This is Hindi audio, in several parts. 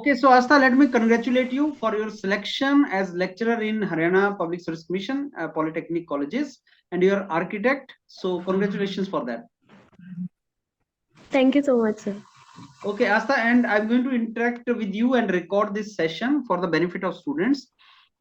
Okay, so Asta, let me congratulate you for your selection as lecturer in Haryana Public Service Commission, Polytechnic Colleges, and your architect. So congratulations for that. Thank you so much, sir. Okay, Asta, and I'm going to interact with you and record this session for the benefit of students.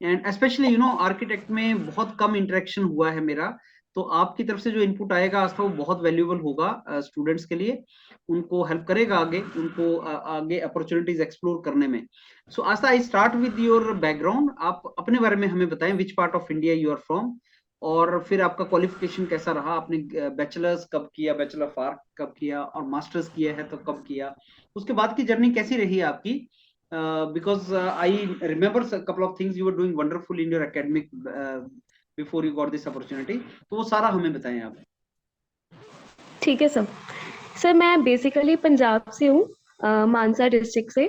And especially, architect में बहुत कम इंटरेक्शन हुआ है मेरा, तो आपकी तरफ से जो इनपुट आएगा आस्था वो बहुत वैल्यूएबल होगा स्टूडेंट्स के लिए, उनको हेल्प करेगा आगे, उनको आगे अपॉर्चुनिटीज एक्सप्लोर करने में. So Astha, I start with your background. आप अपने बारे में हमें बताएं, which part of India you are from, और फिर आपका क्वालिफिकेशन कैसा रहा, आपने बैचलर्स कब किया, बैचलर ऑफ आर्ट कब किया, और मास्टर्स किया है तो कब किया, उसके बाद की जर्नी कैसी रही आपकी. Because I remember couple of things you were doing wonderful in your academic before you got this opportunity, तो वो सारा हमें बताएं आप. ठीक है सर. सर मैं बेसिकली पंजाब से हूँ, मानसा डिस्ट्रिक्ट से.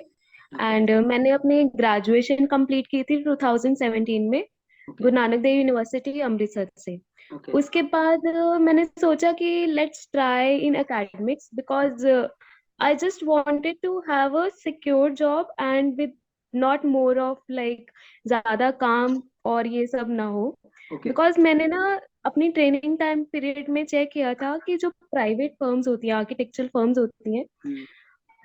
एंड मैंने अपनी ग्रेजुएशन कंप्लीट की थी 2017 में गुरु नानक देव यूनिवर्सिटी अमृतसर से. उसके बाद मैंने सोचा कि let's try in academics because I just wanted to have a secure job and with not more of like ज्यादा काम और ये सब ना हो. बिकॉज मैंने ना अपनी ट्रेनिंग टाइम पीरियड में चेक किया था कि जो प्राइवेट फर्म्स होती हैं, आर्किटेक्चरल फर्म्स होती हैं,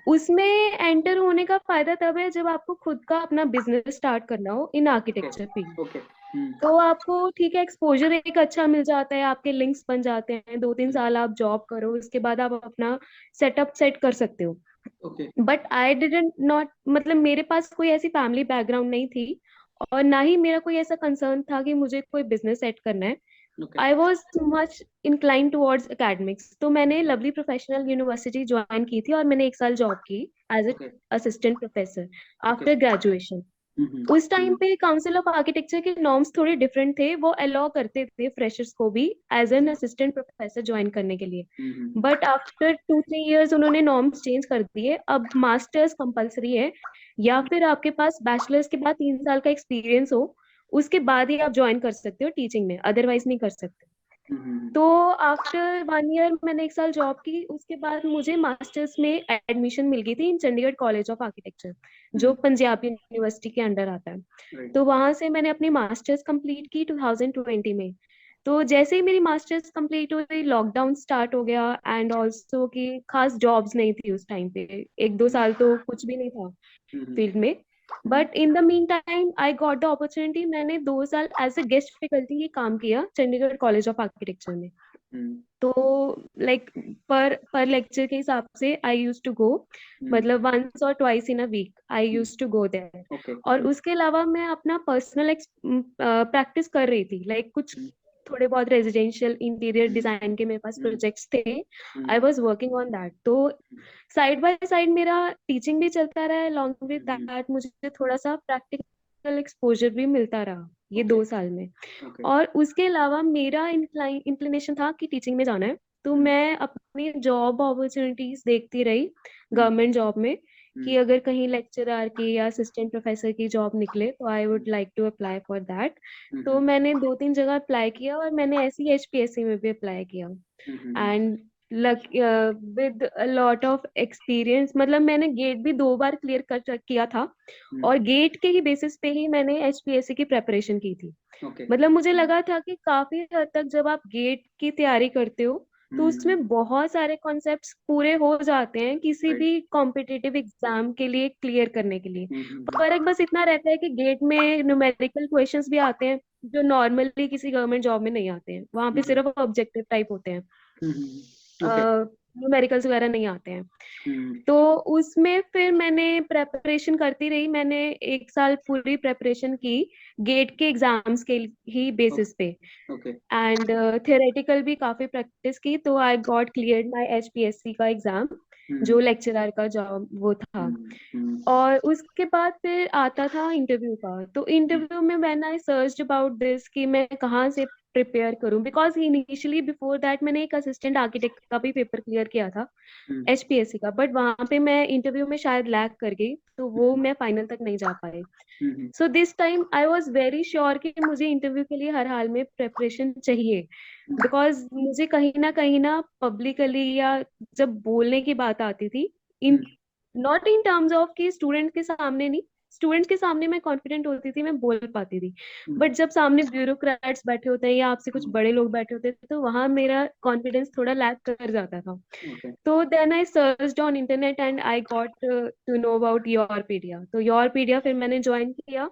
उसमें एंटर होने का फायदा तब है जब आपको खुद का अपना बिजनेस स्टार्ट करना हो इन आर्किटेक्चर फील्ड. तो आपको ठीक है एक्सपोजर एक अच्छा मिल जाता है, आपके लिंक्स बन जाते हैं, 2-3 साल आप जॉब करो, उसके बाद आप अपना सेटअप सेट कर सकते हो. बट आई डिडंट नॉट, मतलब मेरे पास कोई ऐसी फैमिली बैकग्राउंड नहीं थी और ना ही मेरा कोई ऐसा कंसर्न था कि मुझे कोई बिजनेस सेट करना है. I was much incline towards academics. तो मैंने लवली प्रोफेशनल यूनिवर्सिटी ज्वाइन की थी और मैंने 1 साल जॉब की as a assistant professor after graduation. उस टाइम पे काउंसिल ऑफ आर्किटेक्चर के नॉर्म्स थोड़े डिफरेंट थे, वो अलाउ करते थे फ्रेशर्स को भी as an assistant professor join करने के लिए. बट आफ्टर 2-3 इयर्स उन्होंने नॉर्म्स चेंज कर दिए. अब मास्टर्स कंपलसरी है या फिर आपके पास बैचलर्स के बाद 3 साल का एक्सपीरियंस हो, उसके बाद ही आप ज्वाइन कर सकते हो टीचिंग में, अदरवाइज नहीं कर सकते. तो आफ्टर 1 ईयर मैंने 1 साल जॉब की. उसके बाद मुझे मास्टर्स में एडमिशन मिल गई थी इन चंडीगढ़ कॉलेज ऑफ आर्किटेक्चर, जो पंजाब यूनिवर्सिटी के अंडर आता है. तो वहां से मैंने अपनी मास्टर्स कंप्लीट की 2020 में. तो जैसे ही मेरी मास्टर्स कंप्लीट हुई, लॉकडाउन स्टार्ट हो गया एंड ऑल्सो कि खास जॉब्स नहीं थी उस टाइम पे, 1-2 साल तो कुछ भी नहीं था फील्ड में. But in the mean time I got the opportunity. मैंने 2 साल एज ए गेस्ट फैकल्टी ये काम किया चंडीगढ़ कॉलेज ऑफ आर्किटेक्चर में. तो लाइक पर लेक्चर के हिसाब से आई यूज टू गो, मतलब वंस और twice in a week I use to go there. और उसके अलावा मैं अपना पर्सनल प्रैक्टिस कर रही थी, लाइक कुछ थोड़े बहुत रेजिडेंशियल इंटीरियर डिजाइन के मेरे पास प्रोजेक्ट्स थे. I was working on that. तो साइड बाय साइड मेरा टीचिंग भी चलता रहा है, लॉन्ग विद दैट मुझे थोड़ा सा प्रैक्टिकल एक्सपोजर भी मिलता रहा ये 2 साल में. और उसके अलावा मेरा इंक्लिनेशन था कि टीचिंग में जाना है. तो मैं अपनी जॉब अपॉर्चुनिटीज देखती रही गवर्नमेंट जॉब में कि अगर कहीं लेक्चरर की या असिस्टेंट प्रोफेसर की जॉब निकले तो I would like to apply for that. तो मैंने 2-3 जगह अप्लाई किया और मैंने ऐसी HPSC में भी अप्लाई किया. And with a lot of experience, मतलब मैंने गेट भी 2 बार क्लियर कर किया था और गेट के ही बेसिस पे ही मैंने HPSC की प्रेपरेशन की थी. मतलब मुझे लगा था कि काफी हद तक जब आप गेट की तैयारी करते हो तो उसमें बहुत सारे कॉन्सेप्ट्स पूरे हो जाते हैं किसी भी कॉम्पिटिटिव एग्जाम के लिए क्लियर करने के लिए. फर्क बस इतना रहता है कि गेट में न्यूमेरिकल क्वेश्चंस भी आते हैं जो नॉर्मली किसी गवर्नमेंट जॉब में नहीं आते हैं. वहां पे सिर्फ ऑब्जेक्टिव टाइप होते हैं, न्यूमेरिकल्स वगैरह नहीं आते हैं. तो उसमें फिर मैंने प्रेपरेशन करती रही. मैंने 1 साल पूरी प्रेपरेशन की गेट के एग्जाम्स के ही बेसिस पे एंड थियोरेटिकल भी काफी प्रैक्टिस की. तो I got cleared my HPSC का एग्जाम जो लेक्चरर का जॉब वो था. और उसके बाद फिर आता था इंटरव्यू का. तो इंटरव्यू में when I searched about this कि मैं कहाँ से प्रिपेयर करूं, बिकॉज इनिशियली बिफोर दैट मैंने एक असिस्टेंट आर्किटेक्ट का भी पेपर क्लियर किया था HPSC का, बट वहां पे मैं इंटरव्यू में शायद लैग कर गई तो वो मैं फाइनल तक नहीं जा पाई. So this time I was very sure कि मुझे इंटरव्यू के लिए हर हाल में प्रेपरेशन चाहिए. बिकॉज मुझे कहीं ना पब्लिकली या जब बोलने की बात आती थी in not in terms of कि स्टूडेंट के सामने नहीं, स्टूडेंट्स के सामने मैं कॉन्फिडेंट होती थी, मैं बोल पाती थी, बट जब सामने ब्यूरोक्रेट्स बैठे होते हैं या आपसे कुछ बड़े लोग बैठे होते हैं तो वहां मेरा कॉन्फिडेंस थोड़ा लैक कर जाता था. ओके. तो then I searched on internet and I got to know about Yourpedia. तो योरपीडिया फिर मैंने ज्वाइन किया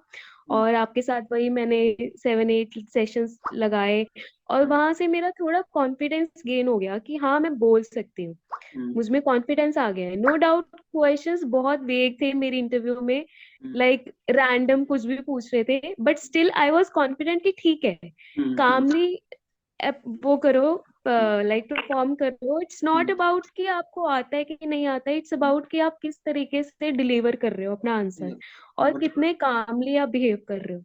और आपके साथ वही मैंने 7-8 सेशंस लगाए और वहां से मेरा थोड़ा कॉन्फिडेंस गेन हो गया कि हाँ मैं बोल सकती हूँ, मुझ में कॉन्फिडेंस आ गया है. नो डाउट क्वेश्चंस बहुत वेग थे मेरी इंटरव्यू में, लाइक रैंडम कुछ भी पूछ रहे थे, but still I was confident कि ठीक है, कामली वो करो, लाइक परफॉर्म करो. इट्स नॉट अबाउट कि आपको आता है कि नहीं आता है, इट्स अबाउट कि आप किस तरीके से डिलीवर कर रहे हो अपना आंसर और कितने कामली आप बिहेव कर रहे हो.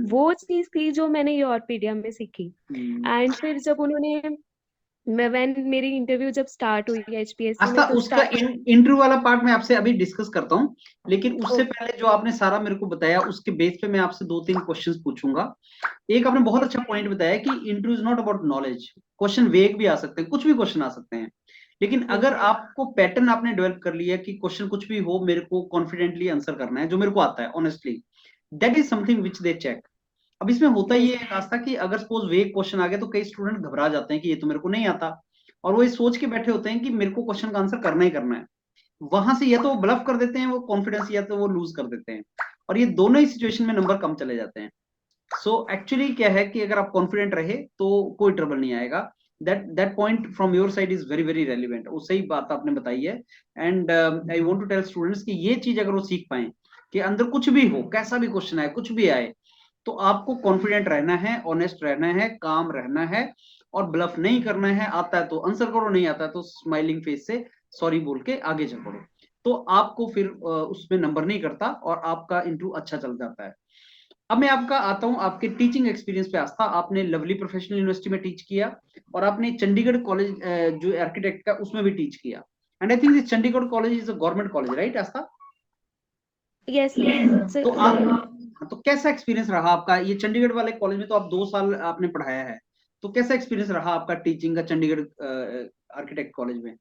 वो चीज थी जो मैंने योरपीडिया में सीखी. एंड फिर जब उन्होंने मेरी इंटरव्यू जब स्टार्ट हुई एचपीएससी में, आस्था, तो उसका इंटरव्यू वाला पार्ट मैं आपसे अभी डिस्कस करता हूँ, लेकिन उससे पहले जो आपने सारा मेरे को बताया उसके बेस पे मैं आपसे 2-3 क्वेश्चंस पूछूंगा. एक आपने बहुत अच्छा पॉइंट बताया कि interview is not about knowledge. Question वेग भी आ सकते हैं, कुछ भी क्वेश्चन आ सकते हैं, लेकिन अगर आपको पैटर्न आपने डेवलप कर लिया कि क्वेश्चन कुछ भी हो मेरे को कॉन्फिडेंटली आंसर करना है जो मेरे को आता है honestly, that is something which they check. अब इसमें होता ये है आस्था कि अगर सपोज वेग क्वेश्चन आ गया तो कई स्टूडेंट घबरा जाते हैं कि ये तो मेरे को नहीं आता, और वो ये सोच के बैठे होते हैं कि मेरे को क्वेश्चन का आंसर करना ही करना है. वहां से या तो वो ब्लफ कर देते हैं वो कॉन्फिडेंस, या तो वो लूज कर देते हैं, और ये दोनों ही सिचुएशन में नंबर कम चले जाते हैं. सो एक्चुअली क्या है कि अगर आप कॉन्फिडेंट रहे तो कोई ट्रबल नहीं आएगा. That point from your side is very very relevant. वो सही बात आपने बताई है. And I want to tell students कि ये चीज अगर वो सीख पाए कि अंदर कुछ भी हो, कैसा भी क्वेश्चन आए, कुछ भी आए, तो आपको कॉन्फिडेंट रहना है, ऑनेस्ट रहना है, काम रहना है, और ब्लफ नहीं करना है. आता है तो आंसर करो, नहीं आता है तो स्माइलिंग फेस से सॉरी बोल के आगे चल पड़ो. तो आपको फिर उसमें नंबर नहीं करता और आपका इंटरव्यू अच्छा चल जाता है. अब मैं आपका आता हूं आपके टीचिंग एक्सपीरियंस पे. आस्था, आपने लवली प्रोफेशनल यूनिवर्सिटी में टीच किया और आपने चंडीगढ़ कॉलेज जो आर्किटेक्ट का उसमें भी टीच किया. And I think this Chandigarh college is a government college, right Aastha? Yes. तो आप, हाँ, तो कैसा एक्सपीरियंस रहा आपका ये चंडीगढ़ वाले कॉलेज में? तो आप 2 साल आपने पढ़ाया है, तो कैसा एक्सपीरियंस रहा आपका टीचिंग का चंडीगढ़ आर्किटेक्ट कॉलेज में?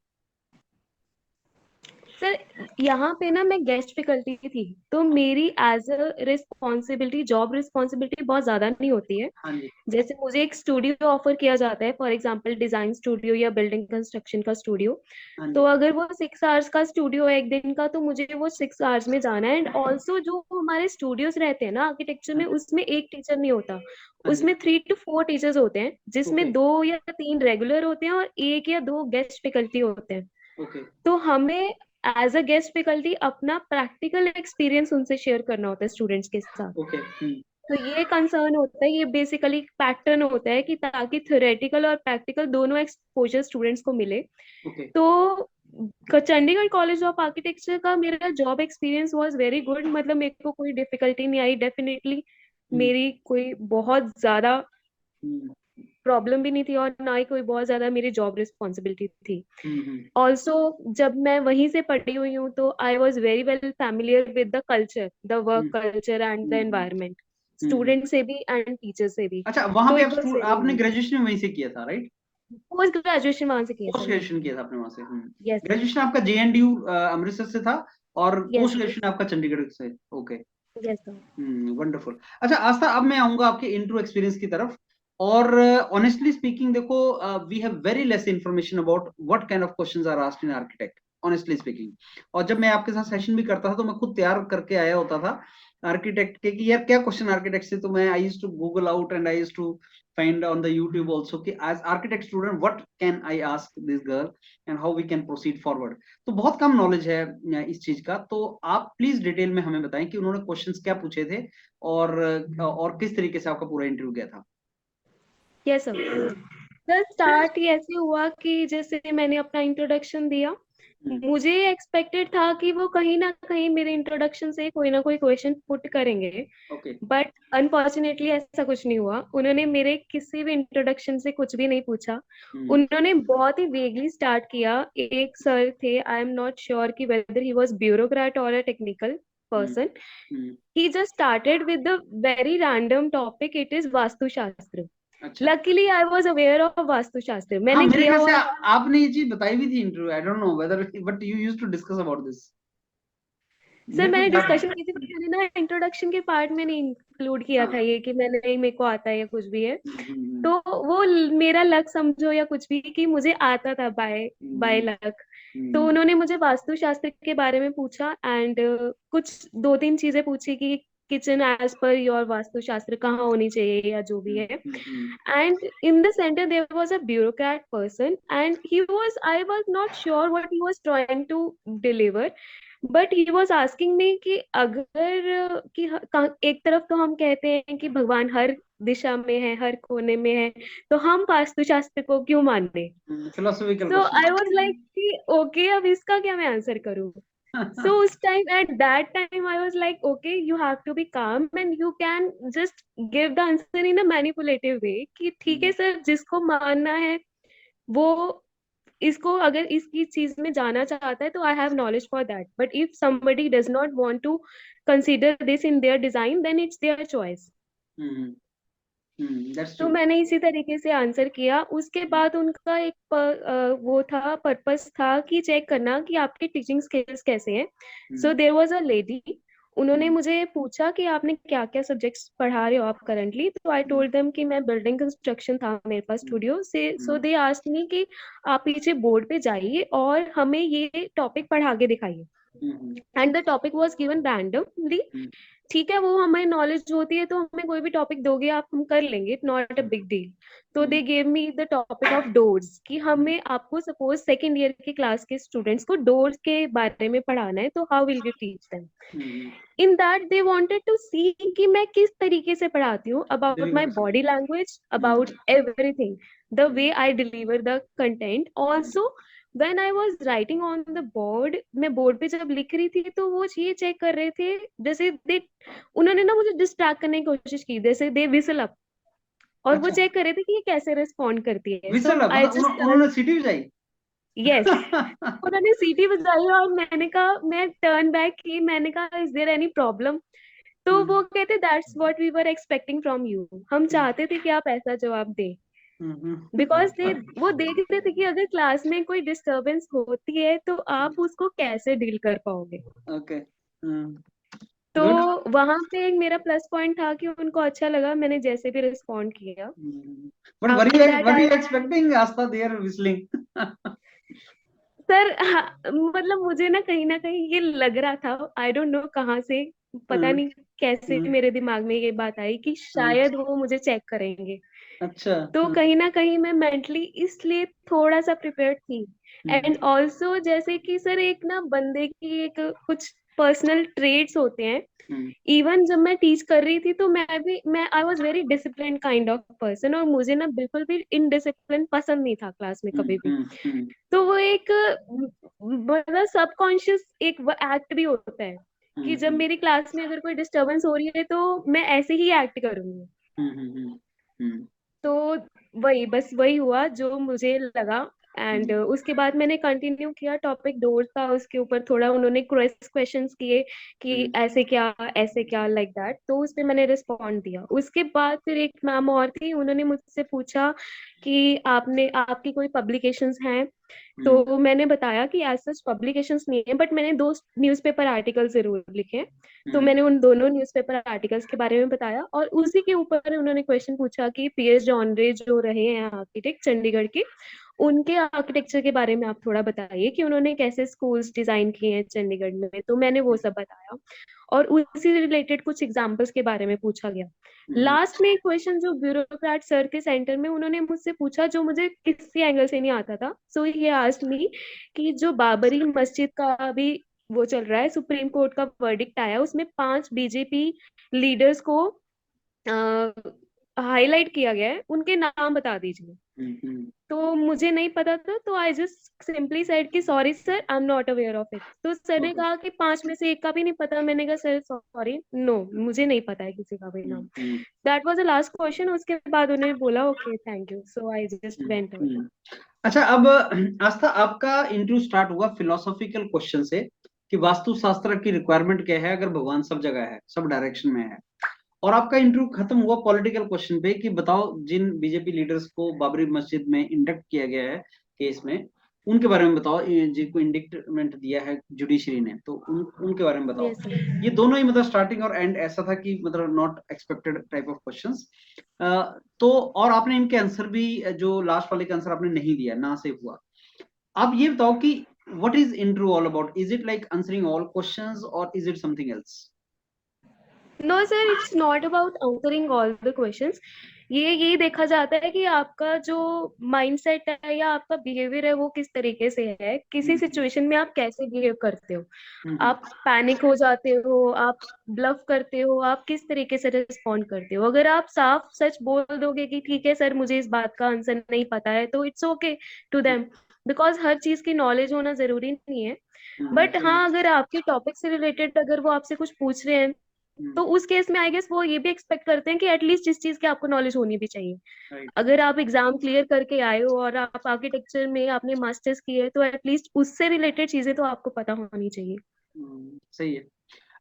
सर यहाँ पे ना मैं गेस्ट फैकल्टी थी, तो मेरी as a responsibility, job responsibility बहुत ज्यादा नहीं होती है. हाँ जी. जैसे मुझे एक स्टूडियो ऑफर किया जाता है, फॉर एग्जांपल डिजाइन स्टूडियो या बिल्डिंग कंस्ट्रक्शन का स्टूडियो, हाँ तो जी. अगर वो 6 आवर्स का स्टूडियो है एक दिन का, तो मुझे वो 6 आवर्स में जाना है. एंड ऑल्सो जो हमारे स्टूडियोज रहते हैं ना आर्किटेक्चर में, उसमें एक टीचर नहीं होता, हाँ जी. उसमें 3 to 4 टीचर्स होते हैं, जिसमें ओके. 2 या 3 रेगुलर होते हैं और 1 या 2 गेस्ट फैकल्टी होते हैं. ओके. तो हमें एज अ गेस्ट फैकल्टी अपना प्रैक्टिकल एक्सपीरियंस उनसे शेयर करना होता है स्टूडेंट्स के साथ. ओके. तो ये कंसर्न होता है, ये बेसिकली पैटर्न होता है कि ताकि थ्योरेटिकल और प्रैक्टिकल दोनों एक्सपोजर स्टूडेंट्स को मिले. ओके. तो चंडीगढ़ कॉलेज ऑफ आर्किटेक्चर का मेरा job experience was very good. मतलब मेरे को कोई डिफिकल्टी नहीं आई डेफिनेटली. मेरी कोई बहुत ज्यादा प्रॉब्लम भी नहीं थी और ना ही कोई बहुत ज्यादा मेरी जॉब रिस्पॉन्सिबिलिटी थी. ऑल्सो जब मैं वहीं से पढ़ी हुई हूँ, तो आई was very well familiar with the culture, the work culture and the environment, student से भी एंड टीचर से भी. अच्छा, वहां तो पे इट वाज वेरी आपने नाइस. ग्रेजुएशन वहीं से किया था, राइट? पोस्ट ग्रेजुएशन वहां से किया पोस्ट सर. ग्रेजुएशन किया था आपने वहां से? यस ग्रेजुएशन आपका जेएनडीयू अमृतसर से था और यस पोस्ट ग्रेजुएशन आपका चंडीगढ़ से? ओके. Yes sir. वंडरफुल. अच्छा आस्था, अब मैं आऊंगा आपके इंट्रो एक्सपीरियंस की तरफ. और ऑनेस्टली स्पीकिंग देखो, we have very less information about what kind of questions are asked in architect, honestly speaking. और जब मैं आपके साथ सेशन भी करता था तो मैं खुद तैयार करके आया होता था आर्किटेक्ट के कि यार क्या क्वेश्चन आर्किटेक्ट से. तो मैं I used to Google out and I used to find on the YouTube also कि as architect student what can I ask this girl and how we can proceed forward. तो बहुत कम नॉलेज है इस चीज का. तो आप प्लीज डिटेल में हमें बताएं कि उन्होंने क्वेश्चंस क्या पूछे थे और किस तरीके से आपका पूरा इंटरव्यू गया था. Yes sir. सर स्टार्ट ही ऐसे हुआ कि जैसे मैंने अपना इंट्रोडक्शन दिया, मुझे एक्सपेक्टेड था कि वो कहीं ना कहीं मेरे इंट्रोडक्शन से कोई ना कोई क्वेश्चन पुट करेंगे, ओके. बट अनफॉर्चुनेटली ऐसा कुछ नहीं हुआ. उन्होंने मेरे किसी भी इंट्रोडक्शन से कुछ भी नहीं पूछा. उन्होंने बहुत ही वेगली स्टार्ट किया. एक सर थे, आई एम नॉट श्योर कि वेदर ही वाज ब्यूरोक्रेट और a technical person. He just started with the very random topic, it is vastushastra. Luckily I was aware of vastushastra. मैंने मेरे किया ख्याल से हुआ आपने ये चीज बताई भी थी interview. I don't know whether but you used to discuss about this. Sir मेरे को मैंने बात डिस्कशन की थी, बट मैंने ना इंट्रोडक्शन के पार्ट में नहीं इंक्लूड किया था हाँ ये कि मैंने नहीं, मेरे को आता है या कुछ भी है। हम्म, तो वो मेरा लक समझो या कुछ भी, कि मुझे आता था बाय बाय हम्म, लक। तो हम्म, उन्होंने मुझे वास्तुशास्त्र के बारे में पूछा, एंड कुछ दो तीन चीजें पूछी कि किचन एज पर योर वास्तुशास्त्र कहाँ होनी चाहिए या जो भी हम्म, है। हम्म, And in the center there was a bureaucrat person, and I was not sure what he was trying to deliver, but he was asking me कि अगर एक तरफ तो हम कहते हैं कि भगवान हर दिशा में है, हर कोने में है, तो हम वास्तुशास्त्र को क्यों माने। Philosophical so I was question. Like कि ओके, अब इसका क्या मैं आंसर करूँ। So उस time, at that time I was like, okay, you have to be calm and you can just give the answer in a manipulative way कि ठीक है सर, जिसको मानना है वो इसको अगर इसकी चीज में जाना चाहता है तो I have knowledge for that, but if somebody does not want to consider this in their design, then it's their choice. That's तो ट्रू। मैंने इसी तरीके से आंसर किया। उसके बाद उनका एक वो था, पर्पस था कि चेक करना कि आपके टीचिंग स्किल्स कैसे हैं। So there was a lady, उन्होंने मुझे पूछा कि आपने क्या क्या सब्जेक्ट्स पढ़ा रहे हो आप करंटली। तो आई टोल्ड देम कि मैं बिल्डिंग कंस्ट्रक्शन था मेरे पास स्टूडियो से। सो दे आस्क्ड मी कि आप पीछे बोर्ड पे जाइए और हमें ये टॉपिक पढ़ा के दिखाइए, and the topic was given randomly. ठीक है, वो हमें नॉलेज होती है तो हमें कोई भी टॉपिक दोगे आप, हम कर लेंगे, it not a big deal. तो they gave me the topic of doors कि हमें आपको सपोज सेकेंड ईयर की क्लास के स्टूडेंट्स को डोर्स के बारे में पढ़ाना है, तो how will you teach them. In that they wanted to see कि मैं किस तरीके से पढ़ाती हूँ, about my body language, about everything, the way I deliver the content also. When I was writing on the board, मैं बोर्ड पे जब लिख रही थी तो वो ये चेक कर रहे थे, जैसे दे उन्होंने ना मुझे डिस्ट्रैक्ट करने की कोशिश की, जैसे दे विसल अप, और वो अच्छा, चेक कर रहे थे कि ये कैसे रिस्पॉन्ड करती है। सो विसल आई मतलब जस्ट उन्होंने सीटी बजाई। यस, उन्होंने सीटी बजाई और मैंने कहा, मैं टर्न बैक की, मैंने कहा इज देयर एनी प्रॉब्लम। तो वो कहते that's what we were expecting from you, हम चाहते थे कि आप ऐसा जवाब दें। बिकॉज दे वो देख रहे थे कि अगर क्लास में कोई डिस्टरबेंस होती है तो आप उसको कैसे डील कर पाओगे। ओके, तो गुड। वहां पे एक मेरा प्लस पॉइंट था कि उनको अच्छा लगा मैंने जैसे भी रिस्पॉन्ड किया। But after that were I, you expecting आस्था देयर विस्लिंग? सर मतलब मुझे ना कहीं ये लग रहा था, आई डोंट नो कहाँ से, पता नहीं कैसे मेरे दिमाग में ये बात आई कि शायद वो मुझे चेक करेंगे। अच्छा। तो कहीं ना कहीं मैं मेंटली इसलिए थोड़ा सा प्रिपेयर्ड थी। एंड ऑल्सो जैसे कि सर एक ना बंदे की एक कुछ पर्सनल ट्रेड्स होते हैं। इवन जब मैं टीच कर रही थी तो मैं आई was very discipline kind of person, और मुझे ना बिल्कुल भी इनडिसिप्लिन पसंद नहीं था क्लास में कभी भी। तो वो एक मतलब सबकॉन्शियस एक एक्ट भी होता है कि जब मेरी क्लास में अगर कोई डिस्टरबेंस हो रही है तो मैं ऐसे ही एक्ट करूंगी। तो वही बस वही हुआ जो मुझे लगा। एंड उसके बाद मैंने कंटिन्यू किया, टॉपिक डोर था, उसके ऊपर थोड़ा उन्होंने क्वेश्चंस किए कि ऐसे क्या लाइक दैट, तो उस पे मैंने रिस्पॉन्ड दिया। उसके बाद फिर एक मैम और थी, उन्होंने मुझसे पूछा कि आपकी कोई पब्लिकेशंस हैं। तो मैंने बताया कि एज सच पब्लिकेशंस नहीं है, बट मैंने दो न्यूज़पेपर आर्टिकल जरूर लिखे हैं। तो मैंने उन दोनों न्यूज़पेपर आर्टिकल्स के बारे में बताया, और उसी के ऊपर उन्होंने क्वेश्चन पूछा कि पीएस जॉनरे जो रहे हैं आर्किटेक्ट चंडीगढ़ के, उनके आर्किटेक्चर के बारे में आप थोड़ा बताइए कि उन्होंने कैसे स्कूल्स डिजाइन किए हैं चंडीगढ़ में। तो मैंने वो सब बताया, और उसी रिलेटेड कुछ एग्जाम्पल्स के बारे में पूछा गया। लास्ट में एक क्वेश्चन जो ब्यूरोक्रेट सर के सेंटर में उन्होंने मुझसे पूछा, जो मुझे किसी एंगल से नहीं आता था। सो ही आस्क्ड मी कि जो बाबरी मस्जिद का अभी वो चल रहा है, सुप्रीम कोर्ट का वर्डिक्ट आया, उसमें 5 बीजेपी लीडर्स को हाईलाइट किया गया है, उनके नाम बता दीजिए। तो मुझे नहीं पता था, तो आई जस्ट सिंपली सेड कि sorry sir, I am not aware of it. तो सर ने कहा कि 5 में से एक का भी नहीं पता। मैंने कहा सर सॉरी, नो मुझे नहीं पता है किसी का भी नाम। That was the last question. उसके बाद उन्होंने बोला okay thank you, so I just went out. अच्छा, अब आस्था आपका इंटरव्यू स्टार्ट हुआ फिलोसॉफिकल क्वेश्चन से कि वास्तुशास्त्र की रिक्वायरमेंट क्या है अगर भगवान सब जगह है, सब डायरेक्शन में है, और आपका इंटरव्यू खत्म हुआ पॉलिटिकल क्वेश्चन पे कि बताओ जिन बीजेपी लीडर्स को बाबरी मस्जिद में इंडक्ट किया गया है केस में, उनके बारे में बताओ, जिनको इंडिक्टमेंट दिया है जुडिशरी ने, तो उनके बारे में बताओ। Yes sir. ये दोनों ही मतलब स्टार्टिंग और एंड ऐसा था कि मतलब not expected type of questions. तो और आपने इनके आंसर भी, जो लास्ट वाले का आंसर आपने नहीं दिया, ना से हुआ। आप ये बताओ कि what is interview all about? Is it like answering all questions और is it something else? No sir, it's not about answering all the questions. ये देखा जाता है कि आपका जो माइंडसेट है या आपका बिहेवियर है वो किस तरीके से है, किसी सिचुएशन में आप कैसे बिहेव करते हो। आप पैनिक हो जाते हो, आप ब्लफ करते हो, आप किस तरीके से रिस्पॉन्ड करते हो। अगर आप साफ सच बोल दोगे कि ठीक है सर मुझे इस बात का आंसर नहीं पता है, तो it's okay to them, because हर चीज की नॉलेज होना जरूरी नहीं है। बट सही हाँ, अगर आपके टॉपिक से रिलेटेड अगर वो आपसे कुछ पूछ रहे हैं, है। तो उस केस में आई गेस वो ये भी एक्सपेक्ट करते हैं कि एटलीस्ट इस चीज की आपको नॉलेज होनी भी चाहिए। राइट। अगर आप एग्जाम क्लियर करके आए हो और आप आर्किटेक्चर में आपने मास्टर्स की है, तो एटलीस्ट उससे रिलेटेड चीजें तो आपको पता होनी चाहिए। सही है।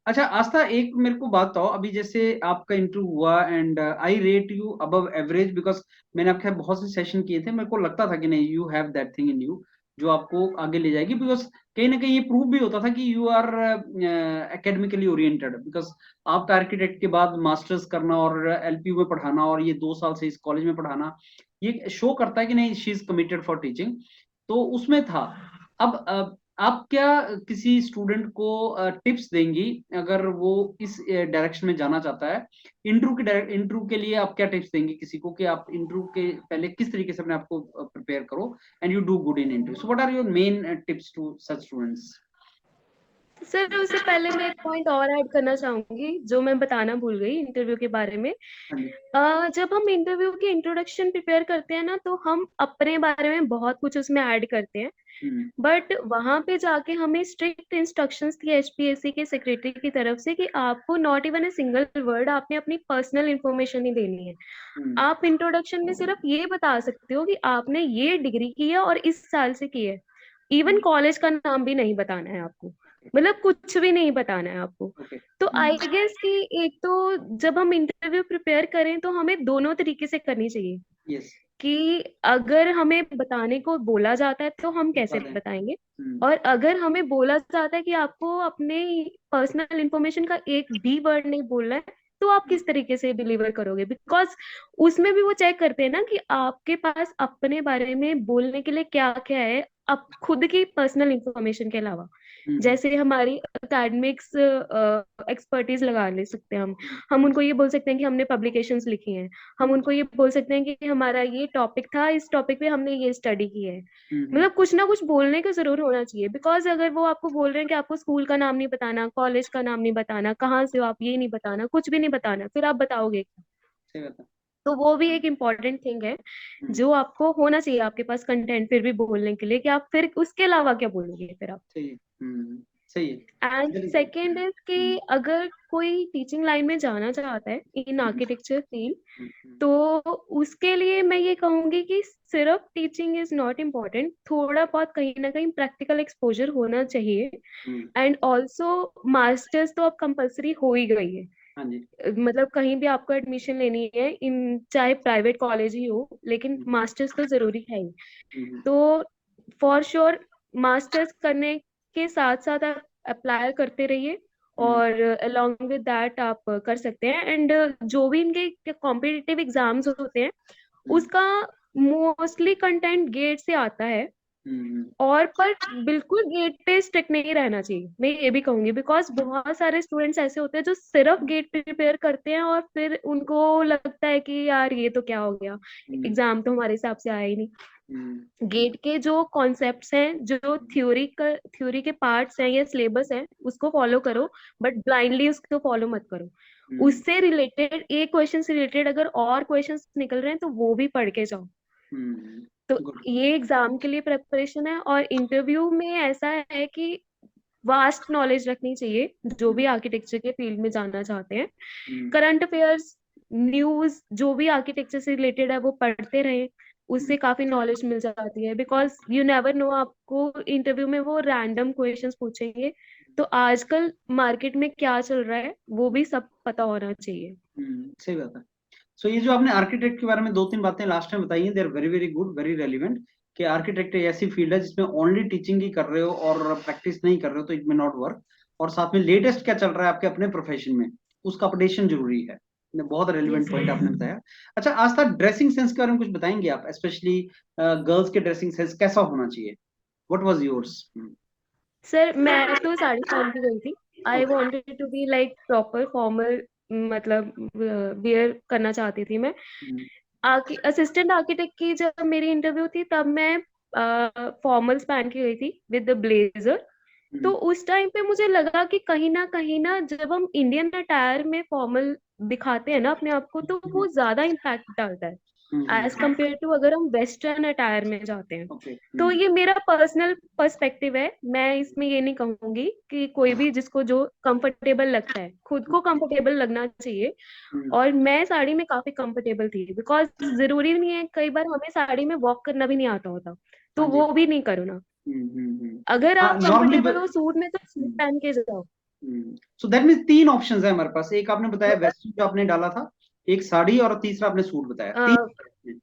अच्छा आस्था, एक मेरे को बात बताओ, अभी जैसे आपका इंटरव्यू हुआ and I rate you above average, because मैंने आपके साथ बहुत से सेशन किए थे, मेरे को लगता था कि नहीं, you have that thing in you जो आपको आगे ले जाएगी, बिकॉज कहीं ना कहीं ये प्रूव भी होता था कि you are academically oriented, because आपका आर्किटेक्ट के बाद मास्टर्स करना और एलपीयू में पढ़ाना और ये 2 साल से इस कॉलेज में पढ़ाना, ये शो करता है कि नहीं, she is committed for teaching. तो उसमें था। अब आप क्या किसी स्टूडेंट को टिप्स देंगी अगर वो इस डायरेक्शन में जाना चाहता है? इंटरव्यू के लिए आप क्या टिप्स देंगी किसी को, कि आप इंटरव्यू के पहले किस तरीके से अपने आप को प्रिपेयर करो and you do good in interview? So what are your main tips to such students? Sir उससे पहले मैं एक पॉइंट और ऐड करना चाहूंगी जो मैं बताना भूल गई इंटरव्यू के बारे में। हाँ जी। जब हम इंटरव्यू की इंट्रोडक्शन प्रिपेयर करते हैं ना, तो हम अपने बारे में बहुत कुछ उसमें ऐड करते हैं। हम्म। बट वहां पे जाके हमें स्ट्रिक्ट इंस्ट्रक्शंस थी एचपीएससी के सेक्रेटरी की तरफ से कि आपको not even a single word आपने अपनी पर्सनल इंफॉर्मेशन ही देनी है। हम्म। आप इंट्रोडक्शन में सिर्फ ये बता सकते हो कि आपने ये डिग्री की है और इस साल से की है। इवन कॉलेज का नाम भी नहीं बताना है आपको, मतलब कुछ भी नहीं बताना है आपको। ओके। तो आई गेस कि एक तो जब हम इंटरव्यू प्रिपेयर करें तो हमें दोनों तरीके से करनी चाहिए, यस। कि अगर हमें बताने को बोला जाता है तो हम बता कैसे दें। बताएंगे, और अगर हमें बोला जाता है कि आपको अपने पर्सनल इंफॉर्मेशन का एक भी वर्ड नहीं बोलना है, तो आप किस तरीके से डिलीवर करोगे। बिकॉज उसमें भी वो चेक करते हैं ना कि आपके पास अपने बारे में बोलने के लिए क्या क्या है, अब खुद की पर्सनल इंफॉर्मेशन के अलावा। जैसे हमारी एकेडमिक्स एक्सपर्टीज लगा ले सकते हैं हम उनको ये बोल सकते हैं कि हमने पब्लिकेशंस लिखी हैं। हम उनको ये बोल सकते हैं कि हमारा ये टॉपिक था, इस टॉपिक पे हमने ये स्टडी की है। मतलब कुछ ना कुछ बोलने का जरूर होना चाहिए। बिकॉज अगर वो आपको बोल रहे हैं कि आपको स्कूल का नाम नहीं बताना, कॉलेज का नाम नहीं बताना, कहाँ से हो आप ये नहीं बताना, कुछ भी नहीं बताना, फिर आप बताओगे क्या? सही बात है। तो वो भी एक इम्पॉर्टेंट थिंग है जो आपको होना चाहिए आपके पास कंटेंट फिर भी बोलने के लिए, कि आप फिर उसके अलावा क्या बोलोगे फिर आप। सही है। सही है। And very good. Second is कि अगर कोई टीचिंग लाइन में जाना चाहता है इन आर्किटेक्चर फील्ड, तो उसके लिए मैं ये कहूंगी कि सिर्फ टीचिंग इज नॉट इम्पोर्टेंट, थोड़ा बहुत कहीं ना कहीं प्रैक्टिकल एक्सपोजर होना चाहिए। एंड ऑल्सो मास्टर्स तो अब कंपलसरी हो ही गई है। हाँ जी। मतलब कहीं भी आपको एडमिशन लेनी है, इन चाहे प्राइवेट कॉलेज ही हो, लेकिन मास्टर्स तो जरूरी है ही। तो फॉर श्योर मास्टर्स करने के साथ साथ आप अप्लाई करते रहिए, और अलोंग विद दैट आप कर सकते हैं। एंड जो भी इनके कॉम्पिटिटिव एग्जाम्स होते हैं उसका मोस्टली कंटेंट गेट से आता है। और पर बिल्कुल गेट पे स्टिक नहीं रहना चाहिए, मैं ये भी कहूंगी। बिकॉज बहुत सारे स्टूडेंट्स ऐसे होते हैं जो सिर्फ गेट प्रिपेयर करते हैं और फिर उनको लगता है कि यार ये तो क्या हो गया, एग्जाम तो हमारे हिसाब से आया ही नहीं। गेट के जो कॉन्सेप्ट्स हैं, जो थ्योरी के पार्ट्स हैं या सिलेबस है, उसको फॉलो करो, बट ब्लाइंडली उसको फॉलो मत करो। उससे रिलेटेड एक क्वेश्चन से रिलेटेड अगर और क्वेश्चंस निकल रहे हैं तो वो भी पढ़ के जाओ। तो गुड। ये एग्जाम के लिए प्रिपरेशन है। और इंटरव्यू में ऐसा है कि वास्ट नॉलेज रखनी चाहिए जो भी आर्किटेक्चर के फील्ड में जाना चाहते हैं। करंट अफेयर्स, न्यूज, जो भी आर्किटेक्चर से रिलेटेड है वो पढ़ते रहे, उससे काफी नॉलेज मिल जाती है। बिकॉज यू नेवर नो, आपको इंटरव्यू में वो रैंडम क्वेश्चंस पूछेंगे, तो आजकल मार्केट में क्या चल रहा है वो भी सब पता होना चाहिए। सही बात है। सो ये जो आपने आर्किटेक्ट के बारे में 2-3 बातें लास्ट में बताई हैं, they are very very good, very relevant. कि आर्किटेक्ट ऐसी फील्ड है जिसमें ओनली टीचिंग ही कर रहे हो और प्रैक्टिस नहीं कर रहे हो तो इट मे नॉट वर्क, और साथ में लेटेस्ट क्या चल रहा है आपके अपने प्रोफेशन में, उसका अपडेशन जरूरी है। बहुत रेलिवेंट यस पॉइंट आपने बताया। अच्छा आस्था, ड्रेसिंग सेंस के बारे में कुछ बताएंगे आप, स्पेशली गर्ल्स के ड्रेसिंग सेंस कैसा होना चाहिए? What was yours? सर, मैं तो साड़ी पहन के गई थी। I okay. Wanted to be like proper formal, मतलब वियर करना चाहती थी मैं। असिस्टेंट आर्किटेक्ट की जब मेरी इंटरव्यू थी तब मैं फॉर्मल्स पहन के गई थी विद द ब्लेजर। तो उस टाइम पे मुझे लगा कि कहीं ना जब हम इंडियन अटायर में फॉर्मल दिखाते हैं ना अपने आप को, तो वो ज्यादा इम्पैक्ट डालता है एज कम्पेयर टू अगर हम वेस्टर्न अटायर में जाते हैं। ओके। तो ये मेरा पर्सनल पर्सपेक्टिव है, मैं इसमें ये नहीं कहूंगी कि कोई भी जिसको जो कंफर्टेबल लगता है, खुद को कंफर्टेबल लगना चाहिए। और मैं साड़ी में काफी कंफर्टेबल थी, बिकॉज जरूरी नहीं है, कई बार हमें साड़ी में वॉक करना भी नहीं आता होता, तो हाँ जी। वो भी नहीं करो ना। हम्म। अगर हाँ आप नॉर्मली। कंफर्टेबल हो सूट में, तो सूट पहन के जाओ। सो दैट मीन्स तीन ऑप्शंस है हमारे पास, एक आपने बताया वेस्टर्न जो आपने डाला था, एक साड़ी, और तीसरा आपने सूट बताया, मतलब तीन।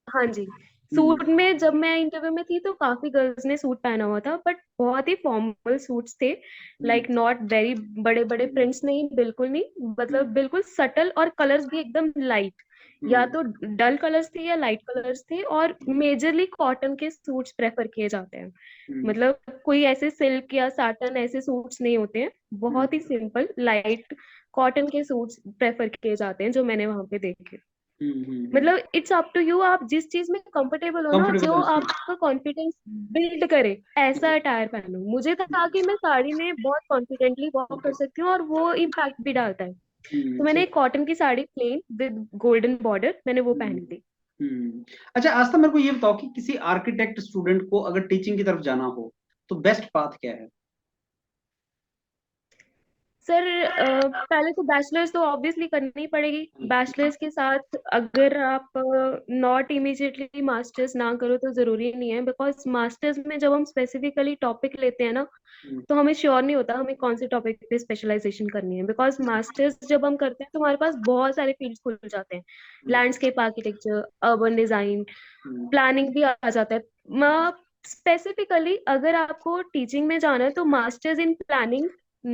हाँ जी। हम्म। सूट में जब मैं इंटरव्यू में थी तो काफी गर्ल्स ने सूट पहना हुआ था, बट बहुत ही फॉर्मल सूट्स थे। हम्म। लाइक नॉट वेरी बड़े बड़े हम्म। प्रिंट्स, नहीं, बिल्कुल नहीं, हम्म। मतलब बिल्कुल सटल, और कलर्स भी एकदम लाइट, या हम्म। तो डल कलर्स थे या लाइट कलर्स थे। और मेजरली कॉटन के सूट्स प्रेफर किए जाते हैं। हम्म। मतलब कोई ऐसे सिल्क या साटन ऐसे सूट्स नहीं होते हैं, हम्म। बहुत ही सिंपल लाइट कॉटन के सूट्स प्रेफर किए जाते हैं जो मैंने वहां पे देखे। हम्म। मतलब इट्स अप टू यू, आप जिस चीज में कंफर्टेबल हो ना, जो कंफर्टेबल है। आपका कॉन्फिडेंस बिल्ड करे, ऐसा अटायर पहनो। मुझे था कि मैं साड़ी में बहुत कॉन्फिडेंटली वॉक ओके। कर सकती हूँ और वो इम्पैक्ट भी डालता है। तो मैंने एक कॉटन की sari plain with golden border, मैंने वो पहनी थी। अच्छा आस्था, मेरे को ये बताओ कि किसी आर्किटेक्ट स्टूडेंट को अगर टीचिंग की तरफ जाना हो तो बेस्ट पाथ क्या है? सर, पहले तो बैचलर्स तो ऑब्वियसली करनी ही पड़ेगी। बैचलर्स के साथ अगर आप नॉट इमीडिएटली मास्टर्स ना करो तो जरूरी नहीं है, बिकॉज मास्टर्स में जब हम स्पेसिफिकली टॉपिक लेते हैं ना, हम्म। तो हमें श्योर नहीं होता हमें कौन से टॉपिक पे स्पेशलाइजेशन करनी है। बिकॉज मास्टर्स जब हम करते हैं तो हमारे पास बहुत सारे फील्ड्स खुल जाते हैं। हम्म। लैंडस्केप आर्किटेक्चर, अर्बन डिजाइन, हम्म। प्लानिंग भी आ जाता है। स्पेसिफिकली अगर आपको टीचिंग में जाना है तो मास्टर्स इन प्लानिंग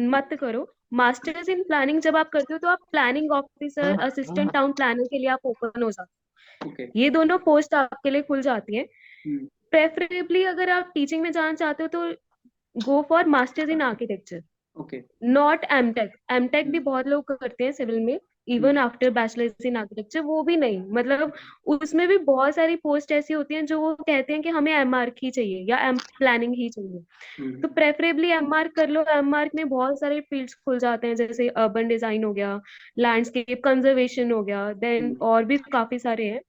मत करो। मास्टर्स इन प्लानिंग जब आप करते हो तो आप planning officer, assistant town planner के लिए आप ओपन हो जाते ओके। हो, ये दोनों पोस्ट आपके लिए खुल जाती है। हम्म। प्रेफरेबली अगर आप टीचिंग में जाना चाहते हो तो go for masters in architecture, okay. Not MTech. MTech भी हम्म। बहुत लोग करते हैं सिविल में, hmm. Even after bachelors in architecture, वो भी नहीं। मतलब उसमें भी बहुत सारी पोस्ट ऐसी होती हैं जो वो कहते हैं कि हमें एमआर्क ही चाहिए या एम प्लानिंग ही चाहिए। तो हम्म। प्रेफरेबली एमआर्क कर लो। एमआर्क में बहुत सारे फील्ड्स खुल जाते हैं, जैसे अर्बन डिजाइन हो गया, लैंडस्केप कंजर्वेशन हो गया, देन हम्म। और भी काफी सारे हैं।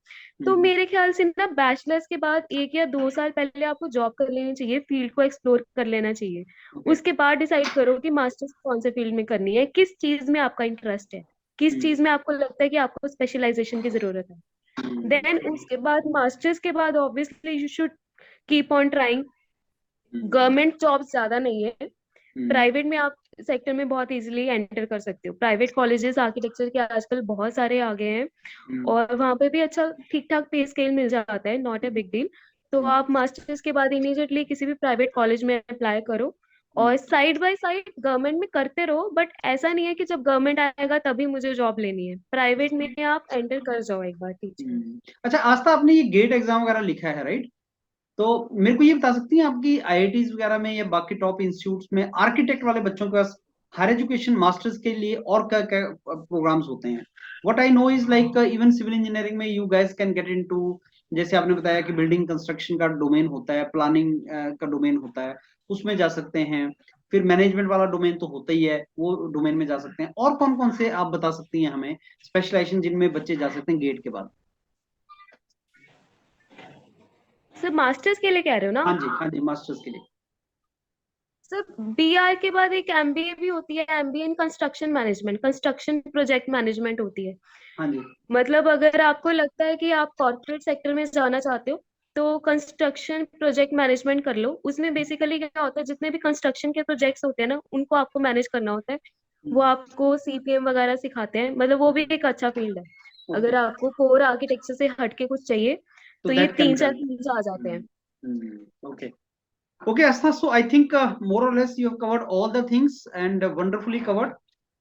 तो हम्म। मेरे ख्याल से ना बैचलर्स के बाद 1 या 2 साल पहले आपको जॉब कर लेनी चाहिए, फील्ड को एक्सप्लोर कर लेना चाहिए। ओके। उसके बाद डिसाइड करो कि मास्टर्स कौन से फील्ड में करनी है, किस चीज में आपका इंटरेस्ट है, किस हम्म। चीज में आपको लगता है कि आपको स्पेशलाइजेशन की जरूरत है। हम्म। देन उसके बाद मास्टर्स के बाद obviously you should keep on trying. Hmm. Government jobs ज्यादा नहीं है, हम्म। प्राइवेट में आप सेक्टर में बहुत इजीली एंटर कर सकते हो। प्राइवेट कॉलेजेस आर्किटेक्चर के आजकल बहुत सारे आ गए हैं, हम्म। और वहां पे भी अच्छा ठीक ठाक पे स्केल मिल जाता है, नॉट ए बिग डील। तो हम्म। आप मास्टर्स के बाद इमीडिएटली किसी भी प्राइवेट कॉलेज में अप्लाई करो, और साइड बाय साइड गवर्नमेंट में करते रहो। बट ऐसा नहीं है कि जब गवर्नमेंट आएगा तभी मुझे जॉब लेनी है, प्राइवेट में आप एंटर कर जाओ एक बार टीचिंग। अच्छा आस्था, आपने ये गेट एग्जाम वगैरह लिखा है राइट? तो मेरे को ये बता सकती हैं आपकी आईआईटीज वगैरह में या बाकी टॉप इंस्टीट्यूट्स में आर्किटेक्ट वाले बच्चों के पास हायर एजुकेशन मास्टर्स के लिए और क्या क्या प्रोग्राम्स होते हैं? What I know is like even civil engineering में you guys can get into, जैसे आपने बताया कि बिल्डिंग कंस्ट्रक्शन का डोमेन होता है, प्लानिंग का डोमेन होता है, उसमें जा सकते हैं। फिर मैनेजमेंट वाला डोमेन तो होता ही है, वो डोमेन में जा सकते हैं। और कौन कौन से आप बता सकती हैं हमें स्पेशलाइजेशन जिनमें बच्चे जा सकते हैं गेट के बाद? सर, मास्टर्स के लिए कह रहे हो ना हाँ आप? जी, हाँ जी, मास्टर्स के लिए। सर, बीआर के बाद एक एमबीए भी होती है, MBA in construction management, construction project management होती है। हाँ जी। मतलब अगर आपको लगता है कि आप कॉर्पोरेट सेक्टर में जाना चाहते हो तो कंस्ट्रक्शन प्रोजेक्ट मैनेजमेंट कर लो। उसमें बेसिकली क्या होता है, जितने भी कंस्ट्रक्शन के प्रोजेक्ट्स होते हैं ना, उनको आपको मैनेज करना होता है। वो आपको सीपीएम वगैरह सिखाते हैं, मतलब वो भी एक अच्छा फील्ड है। अगर ओके। आपको कोर आर्किटेक्चर से हटके कुछ चाहिए तो ये that can 3-4 help. things आ जाते हैं. Okay. Okay, Astha, so I think more or less you have covered all the things and wonderfully covered.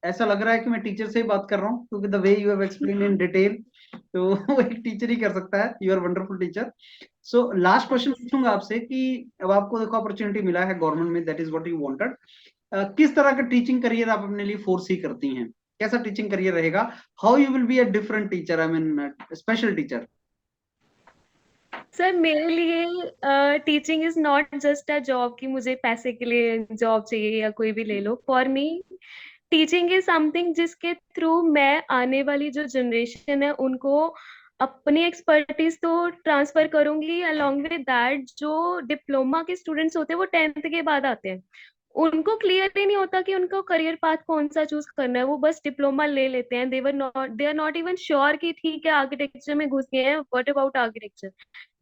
ऐसा लग रहा है कि मैं टीचर से ही बात कर रहा हूँ क्योंकि the way you have explained in detail, तो वो एक टीचर ही कर सकता है. You are wonderful teacher. So last question पूछूंगा आपसे कि अब आपको देखो अपॉर्चुनिटी मिला है गवर्नमेंट में, that is what you wanted. किस तरह का टीचिंग करियर आप अपने लिए फोरसी करती हैं? कैसा टीचिंग करियर रहेगा? How you will be a different teacher, I mean special teacher. Sir मेरे लिए teaching is not just a job कि मुझे पैसे के लिए जॉब चाहिए या कोई भी ले लो. For me teaching is something जिसके थ्रू मैं आने वाली जो जनरेशन है उनको अपनी एक्सपर्टीज तो ट्रांसफर करूंगी. अलोंग विद दैट जो डिप्लोमा के स्टूडेंट्स होते हैं वो 10th के बाद आते हैं, उनको क्लियर ही नहीं होता कि उनको करियर पाथ कौन सा चूज करना है. वो बस डिप्लोमा ले लेते हैं. They are not even sure कि ठीक है आर्किटेक्चर में घुस गए हैं, व्हाट अबाउट आर्किटेक्चर.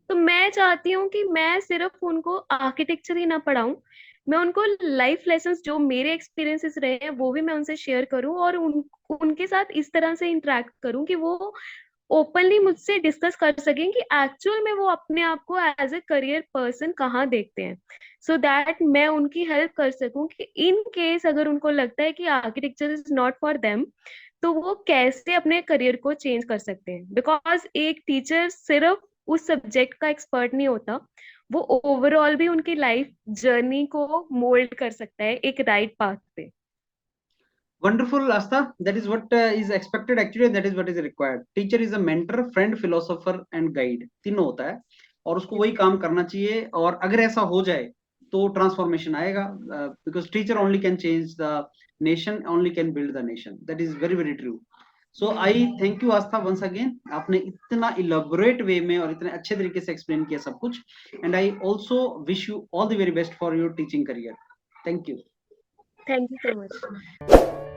तो मैं चाहती हूँ कि मैं सिर्फ उनको आर्किटेक्चर ही ना पढ़ाऊं, मैं उनको लाइफ लेसन्स जो मेरे एक्सपीरियंसेस रहे हैं वो भी मैं उनसे शेयर करूं और उनके साथ इस तरह से इंटरेक्ट करूं कि वो ओपनली मुझसे डिस्कस कर सकें कि एक्चुअल में वो अपने आप को एज ए करियर पर्सन कहाँ देखते हैं, सो दैट मैं उनकी हेल्प कर सकूं कि इन केस अगर उनको लगता है कि architecture is not for them तो वो कैसे अपने करियर को चेंज कर सकते हैं. बिकॉज एक टीचर सिर्फ उस सब्जेक्ट का एक्सपर्ट नहीं होता, वो ओवरऑल भी उनकी लाइफ जर्नी को मोल्ड कर सकता है एक राइट पाथ पे. Wonderful, Astha. That is what is expected actually. That is what is required. Teacher is a mentor, friend, philosopher and guide. तीनों होता है और उसको वही काम करना चाहिए. और अगर ऐसा हो जाए तो ट्रांसफॉर्मेशन आएगा. Because teacher only can change the nation, only can build the nation. That is very very true. So I thank you Astha once again. आपने इतना elaborate way में और इतने अच्छे तरीके से explain किया सब कुछ. And I also wish you all the very best for your teaching career. Thank you. Thank you so much.